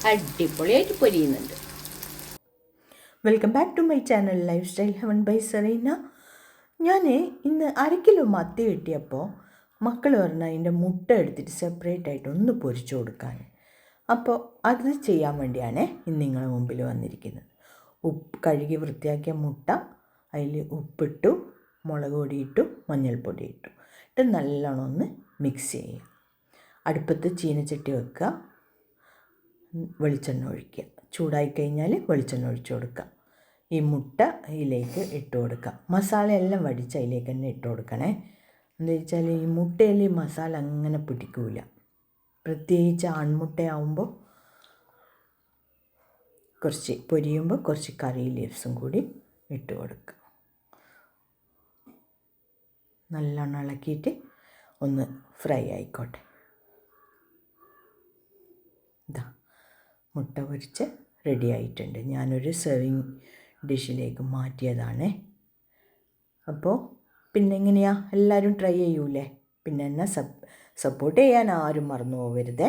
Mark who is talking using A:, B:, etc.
A: അടിപൊളിയായിട്ട് പൊരിയുന്നുണ്ട്.
B: Welcome back to my channel lifestyle heaven by Serena. ഞാൻ ഇന്ന് 1 കിലോ മത്തി കിട്ടിയപ്പോൾ മക്കൾ പറഞ്ഞാൽ അതിൻ്റെ മുട്ട എടുത്തിട്ട് സെപ്പറേറ്റ് ആയിട്ട് ഒന്ന് പൊരിച്ചു കൊടുക്കാൻ. അപ്പോൾ അത് ചെയ്യാൻ വേണ്ടിയാണ് ഇന്ന് നിങ്ങളുടെ മുമ്പിൽ വന്നിരിക്കുന്നത്. കഴുകി വൃത്തിയാക്കിയ മുട്ട അതിൽ ഉപ്പിട്ടു, മുളക് പൊടി ഇട്ടു, മഞ്ഞൾപ്പൊടി ഇട്ടു ഇട്ട് നല്ലോണം ഒന്ന് മിക്സ് ചെയ്യുക. അടുപ്പത്ത് ചീനച്ചട്ടി വെക്കുക, വെളിച്ചെണ്ണ ഒഴിക്കുക. ചൂടായി കഴിഞ്ഞാൽ വെളിച്ചെണ്ണ ഒഴിച്ചു കൊടുക്കുക. ഈ മുട്ട ഇതിലേക്ക് ഇട്ട് കൊടുക്കുക. മസാല എല്ലാം വടിച്ച് അതിലേക്ക് തന്നെ ഇട്ട് കൊടുക്കണേ. എന്താ വെച്ചാൽ ഈ മുട്ടയിൽ ഈ മസാല അങ്ങനെ പിടിക്കില്ല. പ്രത്യേകിച്ച് ആൺമുട്ടയാവുമ്പോൾ കുറച്ച് പൊരിയുമ്പോൾ കുറച്ച് കറി ലീവ്സും കൂടി ഇട്ട് കൊടുക്കുക. നല്ലോണം ഇളക്കിയിട്ട് ഒന്ന് ഫ്രൈ ആയിക്കോട്ടെ. ഇതാ മുട്ട പൊരിച്ച് റെഡി ആയിട്ടുണ്ട്. ഞാനൊരു സെർവിങ് ഡിഷിലേക്ക് മാറ്റിയതാണ്. അപ്പോൾ പിന്നെ എങ്ങനെയാണ്, എല്ലാവരും ട്രൈ ചെയ്യൂലേ? പിന്നെ എന്നെ സപ്പോർട്ട് ചെയ്യാൻ ആരും മറന്നു പോകരുതേ.